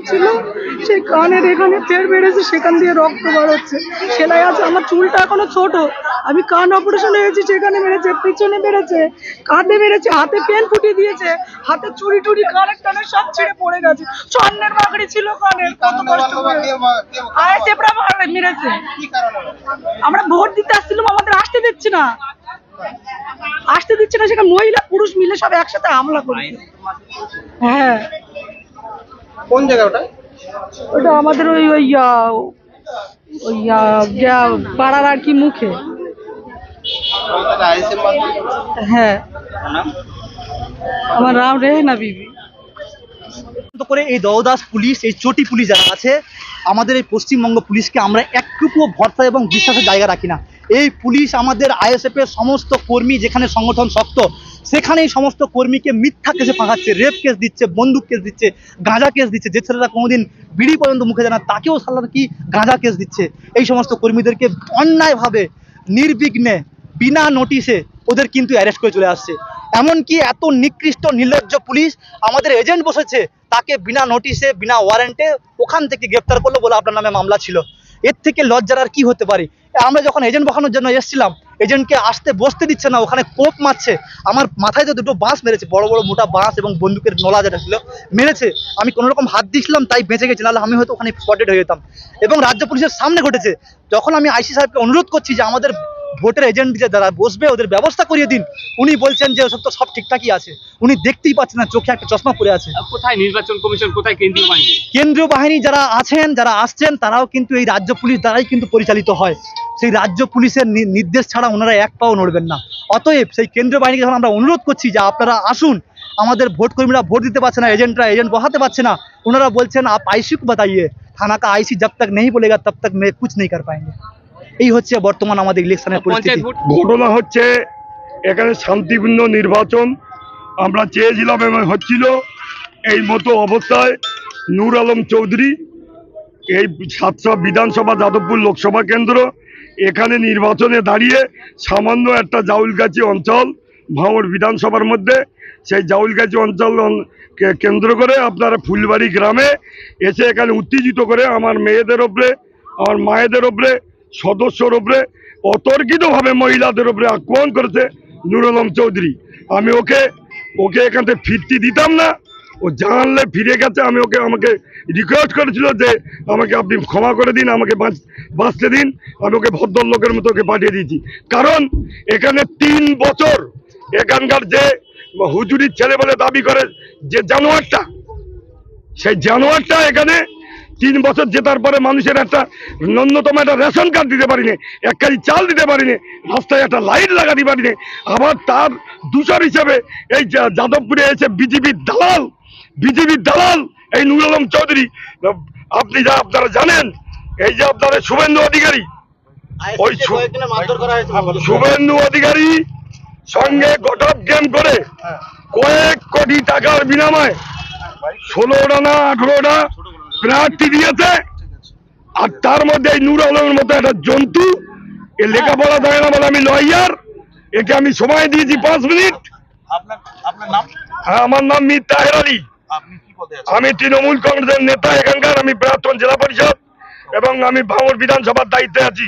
ছিল সেই কানের এখানে তেল বেড়েছে, সেখান দিয়ে রক্ত বার হচ্ছে, সেলাই আছে। আমার চুলটা এখনো ছোট, আমি কান অপারেশন হয়েছি, সেখানে বেড়েছে, পিছনে বেড়েছে, কাঁধে বেড়েছে, হাতে পেন ফুটিয়ে দিয়েছে, হাতে চুড়ি টুড়ি কানের টানের সব ছিঁড়ে পড়ে গেছে, স্বর্ণের বাকড়ি ছিল কানের, কত কষ্ট করে আইএসএফরা মেরেছে। আমরা ভোট দিতে আসছিলাম, আমাদের আসতে দিচ্ছে না, সেখানে মহিলা পুরুষ মিলে সব একসাথে হামলা করেছে। হ্যাঁ, কোন জায়গা ওটা? ওটা আমাদের ওই ওই ওই পাড়ার আর কি মুখে। হ্যাঁ, আমার নাম রেহেনা বিবি। করে এই দলদাস পুলিশ, এই চটি পুলিশ যারা আছে, আমাদের এই পশ্চিমবঙ্গ পুলিশকে আমরা একটুকুও ভরসা এবং বিশ্বাসের জায়গা রাখি না। এই পুলিশ আমাদের আইএসএফ এর সমস্ত কর্মী, যেখানে সংগঠন শক্ত সেখানেই সমস্ত কর্মীকে মিথ্যা কেসে ফাঁকাচ্ছে, রেপ কেস দিচ্ছে, বন্দুক কেস দিচ্ছে, গাঁজা কেস দিচ্ছে। যে ছেলেরা কোনোদিন বিড়ি পর্যন্ত মুখে দেয় না তাকেও সালার কি গাঁজা কেস দিচ্ছে। এই সমস্ত কর্মীদেরকে অন্যায়ভাবে নির্বিঘ্নে বিনা নোটিশে ওদের কিন্তু অ্যারেস্ট করে চলে আসছে। এমনকি এত নিকৃষ্ট নির্লজ্জ পুলিশ, আমাদের এজেন্ট বসেছে, তাকে বিনা নোটিশে বিনা ওয়ারেন্টে ওখান থেকে গ্রেপ্তার করলো বলে আপনার নামে মামলা ছিল। এর থেকে লজ্জার আর কি হতে পারে? আমরা যখন এজেন্ট বসানোর জন্য এসেছিলাম, এজেন্টকে আসতে বসতে দিচ্ছে না, ওখানে কোপ মারছে। আমার মাথায় তো দুটো বাঁশ মেরেছে, বড় বড় মোটা বাঁশ এবং বন্দুকের নলা যেটা ছিল মেরেছে। আমি কোনো রকম হাত দিয়েছিলাম তাই বেঁচে গেছি, নাহলে আমি হয়তো ওখানে স্পটেড হয়ে যেতাম। এবং রাজ্য পুলিশের সামনে ঘটেছে। যখন আমি আইসি সাহেবকে অনুরোধ করছি যে আমাদের ভোটের এজেন্ট যে যারা বসবে ওদের ব্যবস্থা করিয়ে দিন, উনি বলছেন যে ওসব তো সব ঠিকঠাকই আছে। উনি দেখতেই পাচ্ছেন না, চোখে একটা চশমা পরে আছে। কোথায় নির্বাচন কমিশন, কোথায় কেন্দ্রীয় বাহিনী? কেন্দ্রীয় বাহিনী যারা আছেন, যারা আসছেন, তারাও কিন্তু এই রাজ্য পুলিশ দ্বারাই কিন্তু পরিচালিত হয়। সেই রাজ্য পুলিশের নির্দেশ ছাড়া ওনারা এক পাও নড়বেন না। অতএব সেই কেন্দ্রীয় বাহিনীকে যখন আমরা অনুরোধ করছি যে আপনারা আসুন, আমাদের ভোট কর্মীরা ভোট দিতে পারছে না, এজেন্টরা এজেন্ট বসাতে পারছে না, ওনারা বলছেন আপ আইসি को बताइए, थाना का आईसी जब तक नहीं बोलेगा तब तक मैं कुछ नहीं कर पाएंगे। এই হচ্ছে বর্তমান আমাদের ইলেকশনের পরিস্থিতি। ঘটনা হচ্ছে এখানে শান্তিপূর্ণ নির্বাচন আমরা চেয়েছিলাম এবং হচ্ছিল। এই মতো অবস্থায় নূর আলম চৌধুরী এই সাতটা বিধানসভা যাদবপুর লোকসভা কেন্দ্র, এখানে নির্বাচনে দাঁড়িয়ে সামান্য একটা জাউলগাছি অঞ্চল ভাঙড় বিধানসভার মধ্যে, সেই জাউলগাছি অঞ্চল কেন্দ্র করে আপনারা ফুলবাড়ি গ্রামে এসে এখানে উত্তেজিত করে আমার মেয়েদের ওপরে, আমার মায়েদের ওপরে, সদস্যর ওপরে অতর্কিতভাবে মহিলাদের ওপরে আক্রমণ করেছে নূর আলম চৌধুরী। আমি ওকে এখান থেকে ফিরতে দিতাম না, ও জানলে ফিরে গেছে। আমি আমাকে রিকোয়েস্ট করেছিল যে আমাকে আপনি ক্ষমা করে দিন, আমাকে বাঁচতে দিন। আমি ওকে ভদ্রলোকের মতো ওকে পাঠিয়ে দিয়েছি। কারণ এখানে 3 বছর এখানকার যে হুজুরির ছেলে বলে দাবি করে যে জানোয়ারটা, সেই জানোয়ারটা এখানে 3 বছর জেতার পরে মানুষের একটা ন্যূনতম একটা রেশন কার্ড দিতে পারিনি, 1 কেজি চাল দিতে পারিনি, রাস্তায় একটা লাইট লাগাতে পারিনি। আবার তার দূষণ হিসেবে এই যাদবপুরে এসে বিজেপির দালাল এই নূর আলম চৌধুরী। আপনারা জানেন এই যে আপনারা শুভেন্দু অধিকারী, ওই শুভেন্দু অধিকারী সঙ্গে গঠক গেম করে কয়েক কোটি টাকার বিনিময়ে 16টা না 18টা প্রার্থী দিয়েছে। আর তার মধ্যে এই নূর আলমের মতো একটা জন্তু, এ লেখাপড়া দেয় না বলে আমি লয়ার, একে আমি সময় দিয়েছি 5 মিনিট। আমার নাম মীর তাহের আলী, আমি তৃণমূল কংগ্রেসের নেতা এখানকার, আমি প্রাক্তন জেলা পরিষদ এবং আমি ভাঙড় বিধানসভার দায়িত্বে আছি।